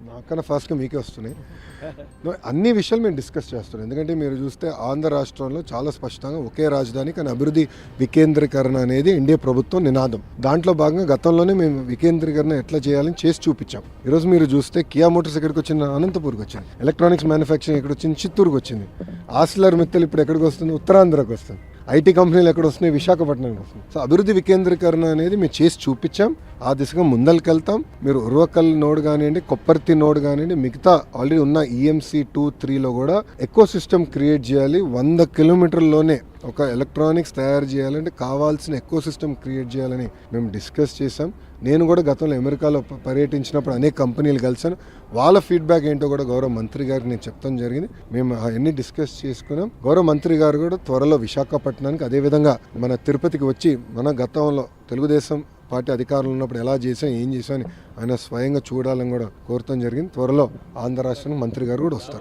నాకన్నా ఫాస్ట్గా మీకే వస్తున్నాయి. అన్ని విషయాలు మేము డిస్కస్ చేస్తున్నాం. ఎందుకంటే మీరు చూస్తే ఆంధ్ర రాష్ట్రంలో చాలా స్పష్టంగా ఒకే రాజధాని కానీ అభివృద్ధి వికేంద్రీకరణ అనేది ఎన్డీఏ ప్రభుత్వం నినాదం. దాంట్లో భాగంగా గతంలోనే మేము వికేంద్రీకరణ ఎట్లా చేయాలని చేసి చూపించాం. ఈరోజు మీరు చూస్తే కియా మోటార్స్ ఎక్కడికి వచ్చింది? అనంతపూర్కి వచ్చింది. ఎలక్ట్రానిక్స్ మ్యానుఫ్యాక్చరింగ్ ఎక్కడ వచ్చింది? చిత్తూరుకు వచ్చింది. ఆస్లర్ మిత్తల్ ఇప్పుడు ఎక్కడికి వస్తుంది? ఉత్తరాంధ్రకు వస్తుంది. ఐటీ కంపెనీలు ఎక్కడ వస్తున్నాయి? విశాఖపట్నానికి వస్తుంది. సో అభివృద్ధి వికేంద్రీకరణ అనేది మేము చేసి చూపించాం. ఆ దిశగా ముందరికెళ్తాం. మీరు ఉర్వకల్ నోడ్ కానివ్వండి, కొప్పర్తి నోడ్ కానివ్వండి, మిగతా ఆల్రెడీ ఉన్న ఈఎంసీ 2-3లో కూడా ఎకో సిస్టమ్ క్రియేట్ చేయాలి. 100 కిలోమీటర్లలోనే ఒక ఎలక్ట్రానిక్స్ తయారు చేయాలంటే కావాల్సిన ఎకో సిస్టమ్ క్రియేట్ చేయాలని మేము డిస్కస్ చేసాం. నేను కూడా గతంలో అమెరికాలో పర్యటించినప్పుడు అనేక కంపెనీలు కలిసాను. వాళ్ళ ఫీడ్బ్యాక్ ఏంటో కూడా గౌరవ మంత్రి గారికి నేను చెప్తాను జరిగింది. మేము అవన్నీ డిస్కస్ చేసుకున్నాం. గౌరవ మంత్రి గారు కూడా త్వరలో విశాఖపట్నానికి, అదేవిధంగా మన తిరుపతికి వచ్చి మన గతంలో తెలుగుదేశం పార్టీ అధికారంలో ఉన్నప్పుడు ఎలా చేసాం, ఏం చేసాం అని ఆయన స్వయంగా చూడాలని కూడా కోరటం జరిగింది. త్వరలో ఆంధ్ర రాష్ట్రానికి మంత్రి గారు కూడా వస్తారు.